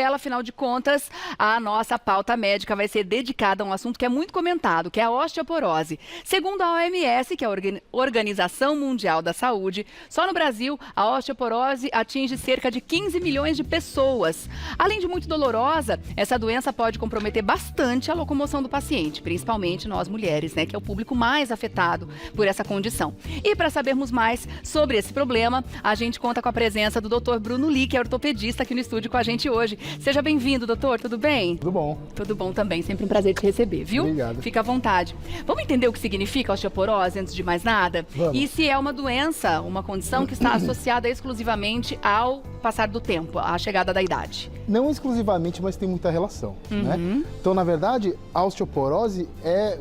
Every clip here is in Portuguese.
dela, afinal de contas, a nossa pauta médica vai ser dedicada a um assunto que é muito comentado, que é a osteoporose. Segundo a OMS, que é a Organização Mundial da Saúde, só no Brasil a osteoporose atinge cerca de 15 milhões de pessoas. Além de muito dolorosa, essa doença pode comprometer bastante a locomoção do paciente, principalmente nós mulheres, né, que é o público mais afetado por essa condição. E para sabermos mais sobre esse problema, a gente conta com a presença do Dr. Bruno Li, que é ortopedista aqui no estúdio com a gente hoje. Seja bem-vindo, doutor, tudo bem? Tudo bom. Tudo bom também, sempre um prazer te receber, viu? Obrigado. Fica à vontade. Vamos entender o que significa osteoporose antes de mais nada? Vamos. E se é uma doença, uma condição que está associada exclusivamente ao passar do tempo, à chegada da idade? Não exclusivamente, mas tem muita relação, né? Então, na verdade, a osteoporose é,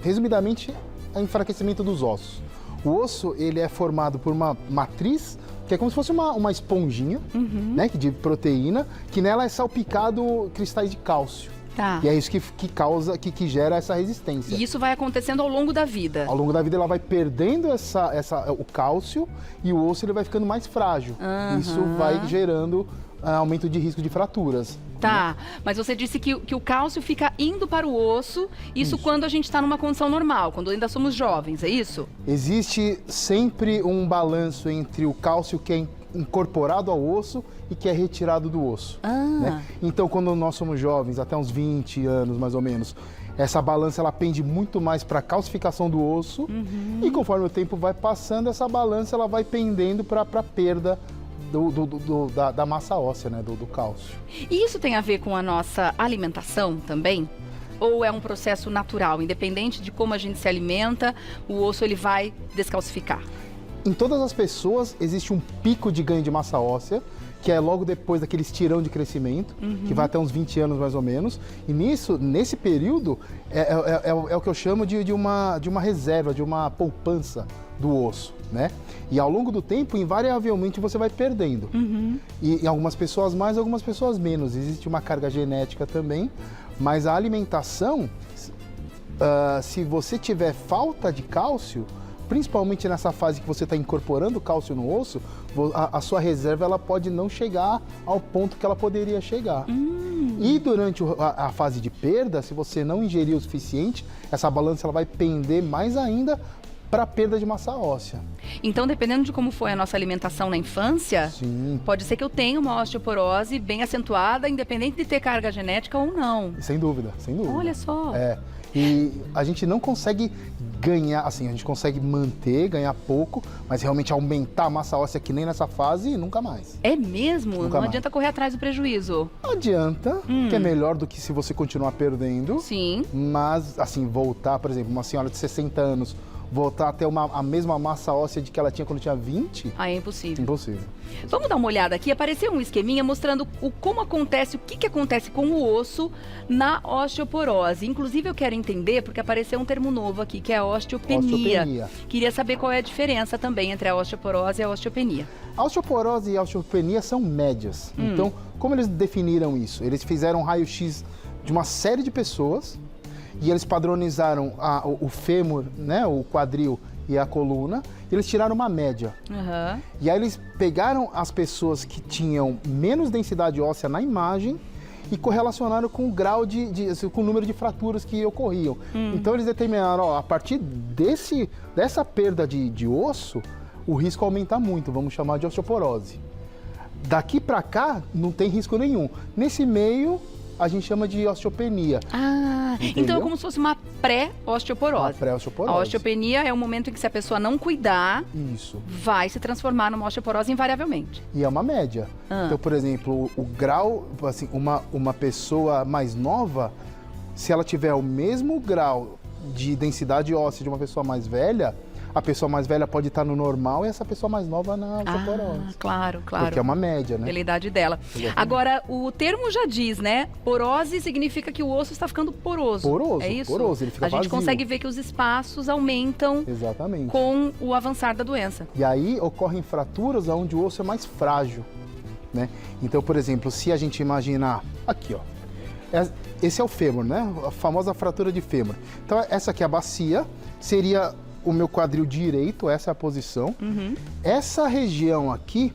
resumidamente, o enfraquecimento dos ossos. O osso, ele é formado por uma matriz, que é como se fosse uma esponjinha, né, de proteína, que nela é salpicado cristais de cálcio. Tá. E é isso que causa, que gera essa resistência. E isso vai acontecendo ao longo da vida? Ao longo da vida ela vai perdendo o cálcio e o osso ele vai ficando mais frágil. Isso vai gerando aumento de risco de fraturas. Tá, mas você disse que o cálcio fica indo para o osso, isso quando a gente está numa condição normal, quando ainda somos jovens, é isso? Existe sempre um balanço entre o cálcio que é incorporado ao osso e que é retirado do osso. Né? Então, quando nós somos jovens, até uns 20 anos mais ou menos, essa balança ela pende muito mais para a calcificação do osso e conforme o tempo vai passando, essa balança ela vai pendendo para a perda da massa óssea, né, do cálcio. E isso tem a ver com a nossa alimentação também? Ou é um processo natural, independente de como a gente se alimenta, o osso ele vai descalcificar? Em todas as pessoas existe um pico de ganho de massa óssea, que é logo depois daquele estirão de crescimento, que vai até uns 20 anos mais ou menos. E nesse período, é o que eu chamo de uma reserva, de uma poupança do osso, né? E ao longo do tempo, invariavelmente, você vai perdendo. E algumas pessoas mais, algumas pessoas menos. Existe uma carga genética também, mas a alimentação, se você tiver falta de cálcio, principalmente nessa fase que você está incorporando cálcio no osso, a sua reserva ela pode não chegar ao ponto que ela poderia chegar. E durante a fase de perda, se você não ingerir o suficiente, essa balança ela vai pender mais ainda para a perda de massa óssea. Então, dependendo de como foi a nossa alimentação na infância, pode ser que eu tenha uma osteoporose bem acentuada, independente de ter carga genética ou não. Sem dúvida, sem dúvida. Olha só. E a gente não consegue ganhar, assim, a gente consegue manter, ganhar pouco, mas realmente aumentar a massa óssea que nem nessa fase, nunca mais. É mesmo? Nunca não mais. adianta correr atrás do prejuízo. Não adianta, que é melhor do que se você continuar perdendo. Sim. Mas, assim, voltar, por exemplo, uma senhora de 60 anos, voltar a ter a mesma massa óssea de que ela tinha quando tinha 20, É impossível. impossível. Vamos dar uma olhada aqui. Apareceu um esqueminha mostrando como acontece, o que acontece com o osso na osteoporose. Inclusive, eu quero entender, porque apareceu um termo novo aqui, que é a osteopenia. Queria saber qual é a diferença também entre a osteoporose e a osteopenia. A osteoporose e a osteopenia são médias. Então, como eles definiram isso? Eles fizeram um raio-x de uma série de pessoas e eles padronizaram o fêmur, né, o quadril e a coluna, e eles tiraram uma média. E aí eles pegaram as pessoas que tinham menos densidade óssea na imagem e correlacionaram com o grau com o número de fraturas que ocorriam. Então eles determinaram, a partir dessa perda de osso, o risco aumenta muito, vamos chamar de osteoporose. Daqui para cá, não tem risco nenhum. Nesse meio, a gente chama de osteopenia. Então é como se fosse uma pré-osteoporose. Uma pré-osteoporose. A osteopenia é o momento em que, se a pessoa não cuidar, vai se transformar numa osteoporose invariavelmente. E é uma média. Então, por exemplo, o grau, assim, uma pessoa mais nova, se ela tiver o mesmo grau de densidade óssea de uma pessoa mais velha, a pessoa mais velha pode estar no normal e essa pessoa mais nova na osteoporose. Claro. Porque é uma média, né? Pela idade dela. Exatamente. Agora, o termo já diz, né? Porose significa que o osso está ficando poroso. Poroso, é isso? poroso, ele fica A gente vazio. consegue ver que os espaços aumentam Exatamente. com o avançar da doença. E aí ocorrem fraturas onde o osso é mais frágil, né? Então, por exemplo, se a gente imaginar aqui, ó. Esse é o fêmur, né? A famosa fratura de fêmur. Então, essa aqui é a bacia, seria o meu quadril direito, essa é a posição. Essa região aqui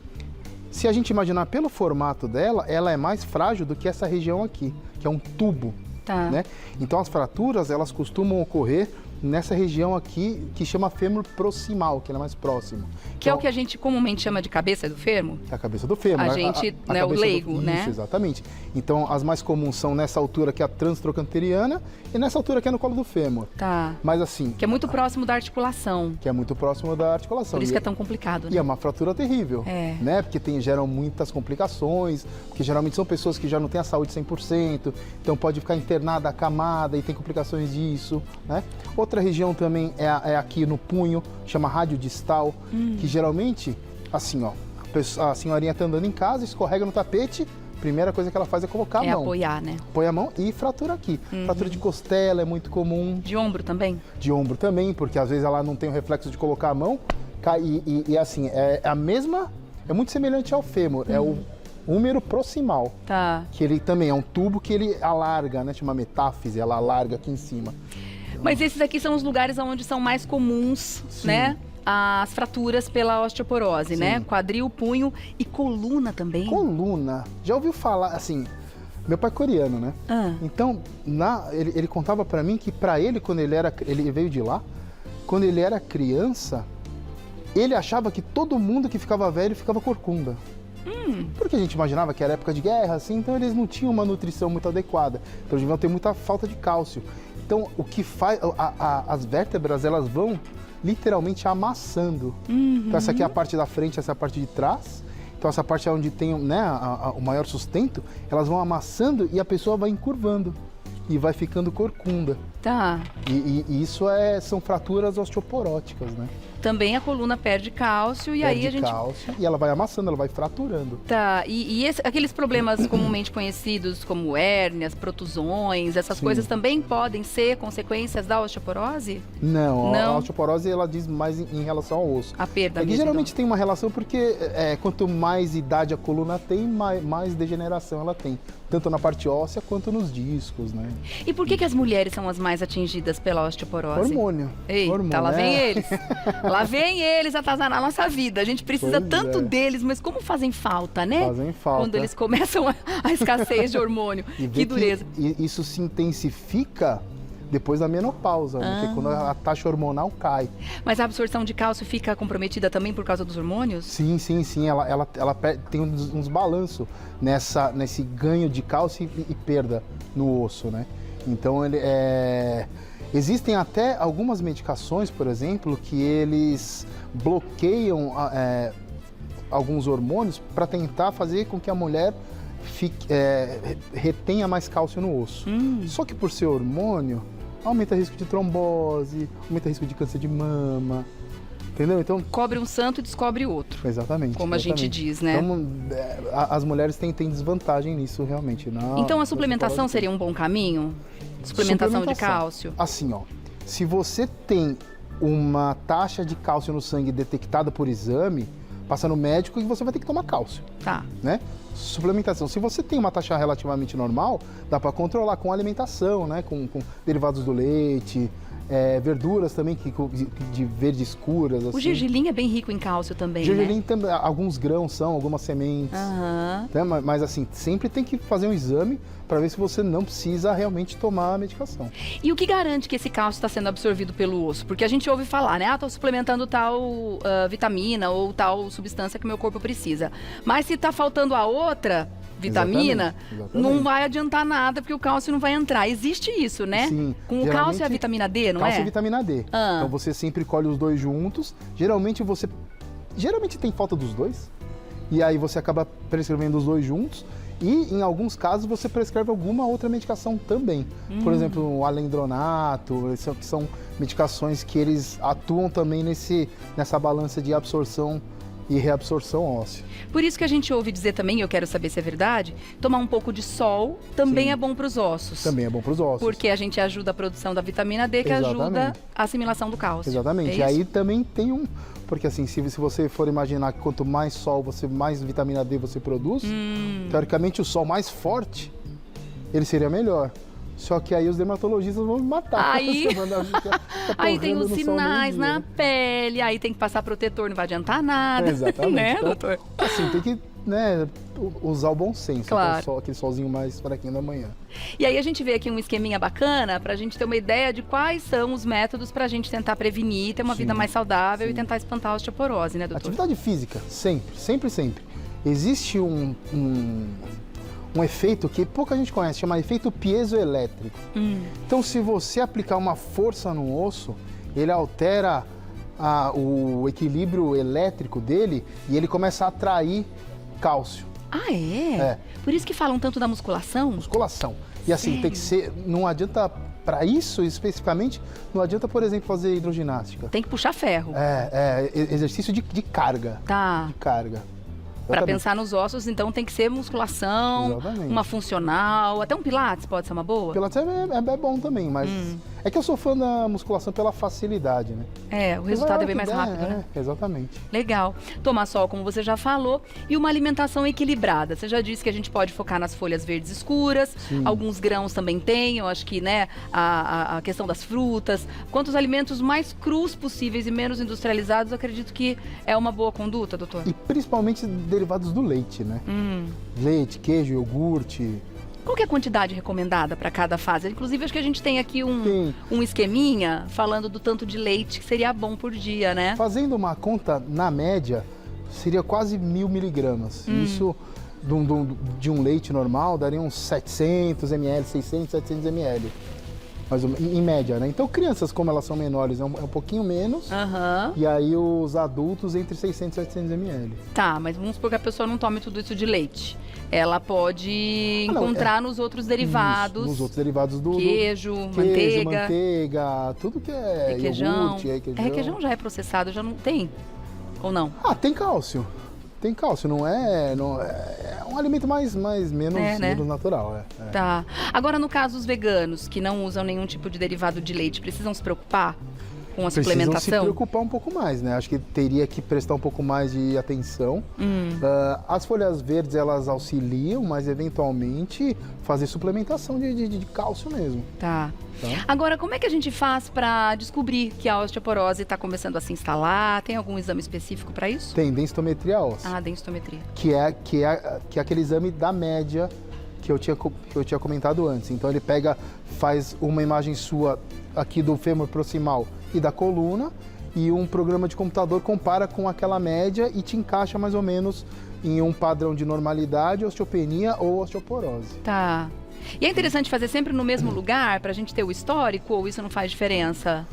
Se a gente imaginar pelo formato dela, ela é mais frágil do que essa região aqui, que é um tubo, Tá. né? Então as fraturas, elas costumam ocorrer nessa região aqui, que chama fêmur proximal, que ela é mais próxima. Que é o Então, que a gente comumente chama de cabeça do fêmur? é a cabeça do fêmur. A gente, né, o cabeça leigo, né? Isso, exatamente. Então, as mais comuns são nessa altura que é a transtrochanteriana e nessa altura que é no colo do fêmur. Tá. Mas assim, Que é muito próximo da articulação. que é muito próximo da articulação. Por isso E que é tão complicado, E né? é uma fratura terrível, É. né? Porque geram muitas complicações, porque geralmente são pessoas que já não têm a saúde 100%, então pode ficar internada, acamada e tem complicações disso, né? Outra região também é aqui no punho, chama radiodistal, que geralmente, assim, ó, a senhorinha tá andando em casa, escorrega no tapete, primeira coisa que ela faz é colocar a É mão. apoiar, né? Põe a mão e fratura aqui. Fratura de costela é muito comum, De ombro também? de ombro também, porque às vezes ela não tem o reflexo de colocar a mão. E assim, é a mesma, é muito semelhante ao fêmur, é o húmero proximal, Tá. que ele também é um tubo que ele alarga, né? Chama metáfise, ela alarga aqui em cima. Mas esses aqui são os lugares onde são mais comuns, Sim. né? As fraturas pela osteoporose, Sim. né? Quadril, punho e coluna também. Coluna, já ouviu falar, assim, meu pai é coreano, né? Ah. Então, ele contava pra mim que pra ele, quando ele veio de lá, quando ele era criança, ele achava que todo mundo que ficava velho ficava corcunda. Porque a gente imaginava que era época de guerra, assim, então eles não tinham uma nutrição muito adequada. Então eles deviam ter muita falta de cálcio. Então o que faz. As vértebras, elas vão literalmente amassando. Então essa aqui é a parte da frente, essa é a parte de trás. Então essa parte é onde tem, né, o maior sustento, elas vão amassando e a pessoa vai encurvando. E vai ficando corcunda. Tá. E isso são fraturas osteoporóticas, né? Também a coluna perde cálcio e aí Perde a gente... cálcio, e ela vai amassando, ela vai fraturando. Tá, aqueles problemas comumente conhecidos como hérnias, protusões, essas Sim. coisas também podem ser consequências da osteoporose? Não, Não. a osteoporose ela diz mais em relação ao osso. A perda É que mesmo, geralmente então. tem uma relação porque quanto mais idade a coluna tem, mais degeneração ela tem. Tanto na parte óssea quanto nos discos, né? E por que as mulheres são as mais atingidas pela osteoporose? Hormônio. Eita, Hormônio, lá vem é. eles. Lá vem eles atazanar a nossa vida. A gente precisa Pois tanto é. deles, mas como fazem falta, né? Fazem falta. Quando eles começam a escassez de hormônio. E Que vê dureza. isso se intensifica depois da menopausa, né? Que é quando a taxa hormonal cai. Mas a absorção de cálcio fica comprometida também por causa dos hormônios? Sim. Ela tem uns balanços nesse ganho de cálcio e perda no osso, né? Então, existem até algumas medicações, por exemplo, que eles bloqueiam alguns hormônios para tentar fazer com que a mulher retenha mais cálcio no osso. Só que por ser hormônio, aumenta o risco de trombose, aumenta o risco de câncer de mama, entendeu? Então, Cobre um santo e descobre outro. exatamente. Como a gente exatamente. diz, né? Então, as mulheres têm desvantagem nisso, realmente. Então a suplementação seria um bom caminho? Suplementação de Suplementação. cálcio? Assim, ó, se você tem uma taxa de cálcio no sangue detectada por exame, passa no médico e você vai ter que tomar cálcio, Tá. né? Suplementação. Se você tem uma taxa relativamente normal, dá para controlar com alimentação, né? Com derivados do leite, verduras também de verde escuras. O assim. gergelim é bem rico em cálcio também, Gergelim né? também, alguns grãos são, algumas sementes. Aham. Né? Mas assim, sempre tem que fazer um exame para ver se você não precisa realmente tomar a medicação. E o que garante que esse cálcio está sendo absorvido pelo osso? Porque a gente ouve falar, né? Ah, tô suplementando tal vitamina ou tal substância que o meu corpo precisa. Mas se tá faltando a outra vitamina, Exatamente. não vai adiantar nada porque o cálcio não vai entrar. Existe isso, né? Sim. Com o cálcio e a vitamina D, não Cálcio é? e vitamina D. Ah. Então você sempre colhe os dois juntos. Geralmente tem falta dos dois. E aí você acaba prescrevendo os dois juntos. E em alguns casos você prescreve alguma outra medicação também. Por exemplo, o alendronato, que são medicações que eles atuam também nessa balança de absorção e reabsorção óssea. Por isso que a gente ouve dizer também, e eu quero saber se é verdade, tomar um pouco de sol também Sim. é bom para os ossos. Também é bom para os ossos. Porque a gente ajuda a produção da vitamina D, que ajuda Exatamente. a assimilação do cálcio. Exatamente. É E isso? aí também tem porque assim, se você for imaginar que quanto mais sol, mais vitamina D você produz, teoricamente o sol mais forte, ele seria melhor. Só que aí os dermatologistas vão me matar. Aí- Você manda ficar Aí tem torrando os no sol sinais meio-dia. na pele, aí tem que passar protetor, não vai adiantar nada. Exatamente. Né, Então, doutor? Assim, né, usar o bom senso, Claro. aquele solzinho mais fraquinho da manhã. E aí a gente vê aqui um esqueminha bacana para a gente ter uma ideia de quais são os métodos para a gente tentar prevenir, ter uma Sim, vida mais saudável e sim. tentar espantar a osteoporose, né, doutor? Atividade física, sempre, sempre, sempre. Existe um efeito que pouca gente conhece, chama efeito piezoelétrico. Então, se você aplicar uma força no osso, ele altera o equilíbrio elétrico dele e ele começa a atrair cálcio, Ah, é? É. Por isso que falam tanto da musculação? musculação. E assim, Sério? tem que ser, não adianta, para isso especificamente, não adianta, por exemplo, fazer hidroginástica. Tem que puxar ferro. Exercício de carga. Tá. De carga. Para Exatamente. pensar nos ossos, então tem que ser musculação, Exatamente. uma funcional, até um pilates pode ser uma boa? Pilates é bom também, mas é que eu sou fã da musculação pela facilidade, né? É, o resultado é bem mais É, rápido, né? Exatamente. Legal. Tomar sol, como você já falou, e uma alimentação equilibrada. Você já disse que a gente pode focar nas folhas verdes escuras, Sim. alguns grãos também tem, eu acho que, né, a questão das frutas. Quantos alimentos mais crus possíveis e menos industrializados, eu acredito que é uma boa conduta, doutor? E principalmente derivados do leite, né? Leite, queijo, iogurte. Qual que é a quantidade recomendada para cada fase? Inclusive, acho que a gente tem aqui Tem. um esqueminha falando do tanto de leite que seria bom por dia, né? Fazendo uma conta, na média, seria quase 1000 miligramas. Isso de um leite normal daria uns 700 ml, 600, 700 ml. Mais ou menos, em média, né? Então, crianças, como elas são menores, é um pouquinho menos. Aham. E aí, os adultos, entre 600 e 700 ml. Tá, mas vamos supor que a pessoa não tome tudo isso de leite. Ela pode não, encontrar nos outros derivados. Isso, nos outros derivados do Queijo, queijo, manteiga. manteiga, tudo que é Requeijão. iogurte, requeijão. Requeijão já é processado, já não tem? Ou não? Ah, tem cálcio. Tem cálcio, não é um alimento menos né? menos natural. Tá. Agora, no caso, os veganos que não usam nenhum tipo de derivado de leite, precisam se preocupar com a Precisam se suplementação? preocupar um pouco mais, né? Acho que teria que prestar um pouco mais de atenção. As folhas verdes, elas auxiliam, mas eventualmente fazer suplementação de cálcio mesmo. Tá. Tá? Agora, como é que a gente faz para descobrir que a osteoporose está começando a se instalar? Tem algum exame específico para isso? Tem densitometria óssea, Ah, densitometria. que é aquele exame da média que eu tinha comentado antes. Então ele faz uma imagem sua aqui do fêmur proximal e da coluna, e um programa de computador compara com aquela média e te encaixa mais ou menos em um padrão de normalidade, osteopenia ou osteoporose. Tá. E é interessante fazer sempre no mesmo lugar para a gente ter o histórico, ou isso não faz diferença?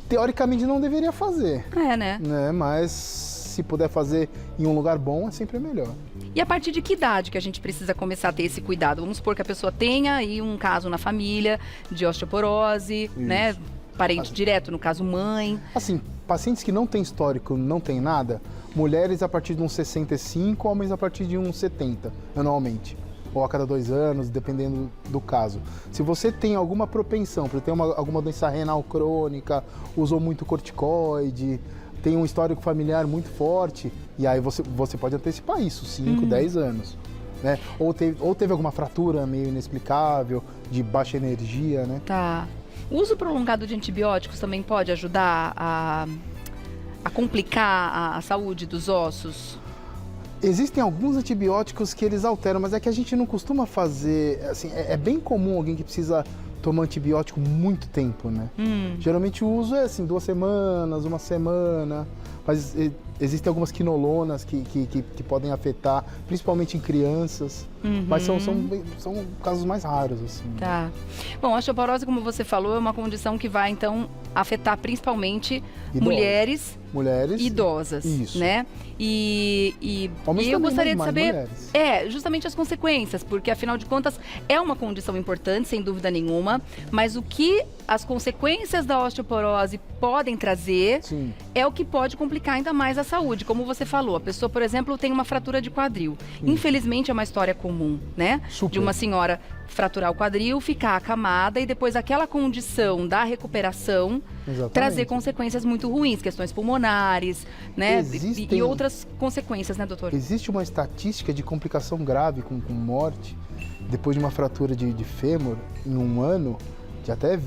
Teoricamente não deveria fazer, É, né? mas se puder fazer em um lugar bom, é sempre melhor. E a partir de que idade que a gente precisa começar a ter esse cuidado? Vamos supor que a pessoa tenha aí um caso na família de osteoporose, né? Parente direto, no caso mãe. Assim, pacientes que não têm histórico, não tem nada, mulheres a partir de uns 65, homens a partir de uns 70, anualmente. Ou a cada 2 anos, dependendo do caso. Se você tem alguma propensão para ter alguma doença renal crônica, usou muito corticoide, tem um histórico familiar muito forte, e aí você pode antecipar isso, 5, 10 anos. Né? Ou teve alguma fratura meio inexplicável, de baixa energia, né? Tá. O uso prolongado de antibióticos também pode ajudar a complicar a saúde dos ossos? Existem alguns antibióticos que eles alteram, mas é que a gente não costuma fazer, assim, é bem comum alguém que precisa tomar antibiótico muito tempo, né? Geralmente o uso é assim, 2 semanas, 1 semana, mas existem algumas quinolonas que podem afetar, principalmente em crianças, mas são casos mais raros, assim. Tá. Bom, a osteoporose, como você falou, é uma condição que vai, então, afetar principalmente Idosos. mulheres idosas, Isso. né? E Homens eu também, gostaria de mas saber, mulheres. justamente as consequências, porque afinal de contas é uma condição importante, sem dúvida nenhuma, mas o que as consequências da osteoporose podem trazer Sim. é o que pode complicar ainda mais a saúde. Como você falou, a pessoa, por exemplo, tem uma fratura de quadril. Infelizmente é uma história comum, né? Super. De uma senhora fraturar o quadril, ficar acamada e depois aquela condição da recuperação Exatamente. trazer consequências muito ruins, questões pulmonares, né? E outras consequências, né, doutor? Existe uma estatística de complicação grave com morte depois de uma fratura de fêmur em um ano de até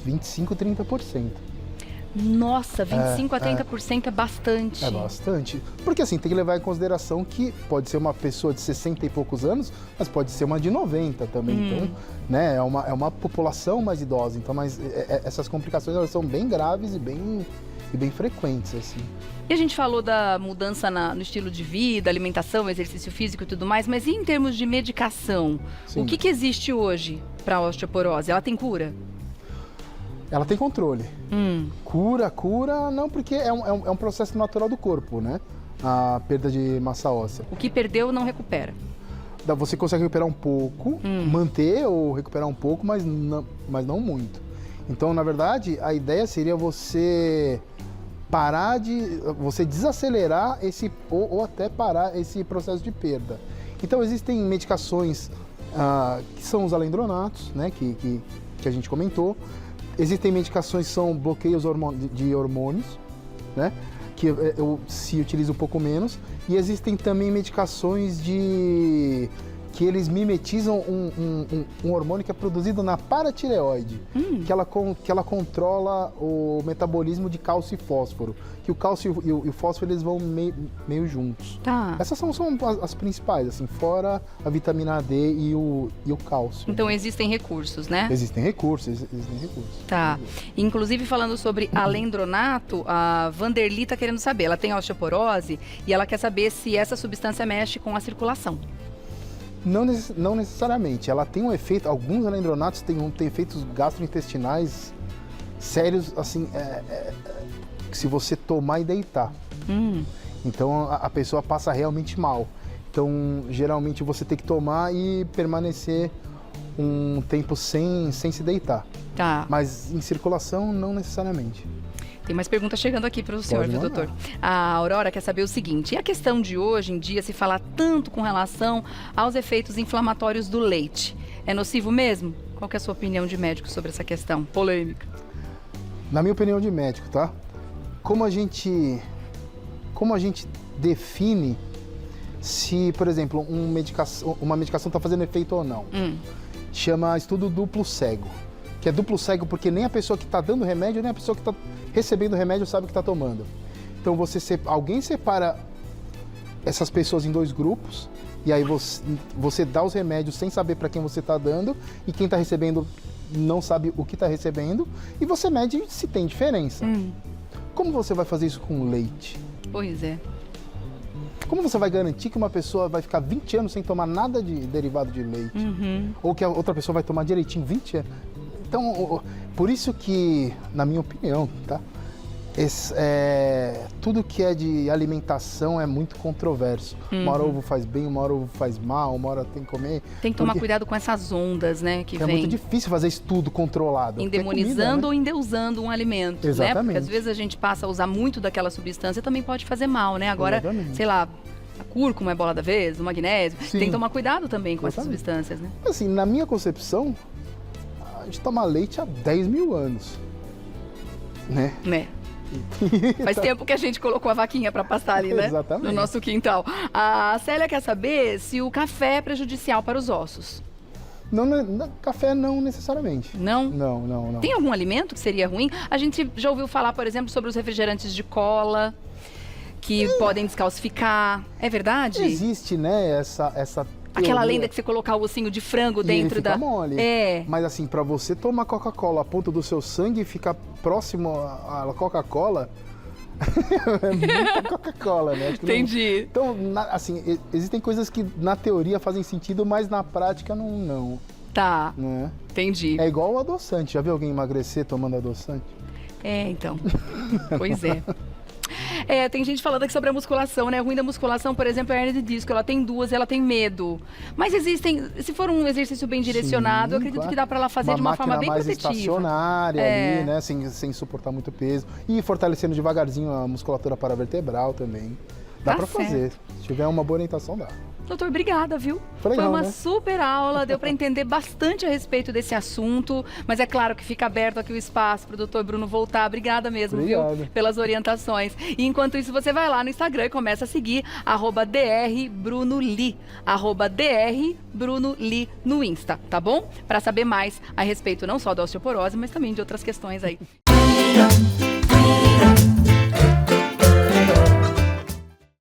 25, 30%. Nossa, 25 a 30% é bastante. É bastante. Porque assim, tem que levar em consideração que pode ser uma pessoa de 60 e poucos anos, mas pode ser uma de 90 também. Então, né, é uma população mais idosa. Então, essas complicações elas são bem graves e bem frequentes, assim. E a gente falou da mudança no estilo de vida, alimentação, exercício físico e tudo mais, mas e em termos de medicação? Sim. O que existe hoje para a osteoporose? Ela tem cura? Ela tem controle. Cura não, porque é um processo natural do corpo, né? A perda de massa óssea. O que perdeu não recupera. Você consegue recuperar um pouco, manter ou recuperar um pouco, mas não muito. Então, na verdade, a ideia seria você você desacelerar ou até parar esse processo de perda. Então, existem medicações que são os alendronatos, né, que a gente comentou. Existem medicações que são bloqueios de hormônios, né, que se utiliza um pouco menos. E existem também medicações que eles mimetizam um hormônio que é produzido na paratireoide, que ela controla o metabolismo de cálcio e fósforo, que o cálcio e o fósforo eles vão meio juntos. Tá. Essas são as principais, assim, fora a vitamina D e o cálcio. Então existem recursos, né? Existem recursos. Tá. Inclusive falando sobre alendronato, a Vanderly está querendo saber, ela tem osteoporose e ela quer saber se essa substância mexe com a circulação. Não necessariamente. Ela tem um efeito, alguns alendronatos têm efeitos gastrointestinais sérios, assim, se você tomar e deitar. Então a pessoa passa realmente mal. Então, geralmente você tem que tomar e permanecer um tempo sem se deitar. Tá. Mas em circulação, não necessariamente. Tem mais perguntas chegando aqui para o senhor, viu, doutor? A Aurora quer saber o seguinte: e a questão de hoje em dia se fala tanto com relação aos efeitos inflamatórios do leite? É nocivo mesmo? Qual que é a sua opinião de médico sobre essa questão? Polêmica. Na minha opinião de médico, tá? Como a gente define se, por exemplo, uma medicação está fazendo efeito ou não? Chama estudo duplo cego. Que é duplo cego porque nem a pessoa que está dando remédio, nem a pessoa que está recebendo remédio sabe o que está tomando. Então alguém separa essas pessoas em dois grupos e aí você dá os remédios sem saber para quem você está dando e quem está recebendo não sabe o que está recebendo e você mede se tem diferença. Como você vai fazer isso com leite? Pois é. Como você vai garantir que uma pessoa vai ficar 20 anos sem tomar nada de derivado de leite? Ou que a outra pessoa vai tomar direitinho 20 anos? Então, por isso que, na minha opinião, tá? Tudo que é de alimentação é muito controverso. Uma hora ovo faz bem, uma hora ovo faz mal, uma hora tem que comer. Tem que tomar cuidado com essas ondas, né, que é vem. muito difícil fazer estudo controlado. Endemonizando comida, né? ou endeusando um alimento, Exatamente. né? Porque às vezes a gente passa a usar muito daquela substância, também pode fazer mal, né? Agora, Exatamente. sei lá, a cúrcuma é bola da vez, o magnésio. Sim. Tem que tomar cuidado também com essas Exatamente. substâncias, né? Assim, na minha concepção, a gente toma leite há 10 mil anos, né? Né? Faz tempo que a gente colocou a vaquinha para pastar ali, né? Exatamente. No nosso quintal. A Célia quer saber se o café é prejudicial para os ossos. Café não necessariamente. Não? Não. Tem algum alimento que seria ruim? A gente já ouviu falar, por exemplo, sobre os refrigerantes de cola, que podem descalcificar. É verdade? Existe, né, essa Aquela teoria. lenda que você colocar o ossinho de frango E dentro fica da... mole. É. Mas assim, pra você tomar Coca-Cola a ponto do seu sangue ficar próximo à Coca-Cola, é muita Coca-Cola, né? Acho que Entendi. Então, assim, existem coisas que na teoria fazem sentido, mas na prática não, Tá, né? entendi. É igual o adoçante. Já viu alguém emagrecer tomando adoçante? É, então. Pois é. Tem gente falando aqui sobre a musculação, né? O ruim da musculação, por exemplo, é a hernia de disco. Ela tem duas, ela tem medo. Mas existem, se for um exercício bem direcionado, eu acredito claro. que dá para ela fazer de uma forma bem mais protetiva. estacionária ali, né? Sem suportar muito peso. E fortalecendo devagarzinho a musculatura paravertebral também. Dá Tá pra fazer. Se tiver uma boa orientação, dá. Doutor, obrigada, viu? Foi legal, uma né? super aula, deu para entender bastante a respeito desse assunto, mas é claro que fica aberto aqui o espaço para o doutor Bruno voltar. Obrigada mesmo, Obrigado. viu? Pelas orientações. E enquanto isso, você vai lá no Instagram e começa a seguir @DrBrunoLi, @DrBrunoLi no Insta, tá bom? Para saber mais a respeito não só da osteoporose, mas também de outras questões aí.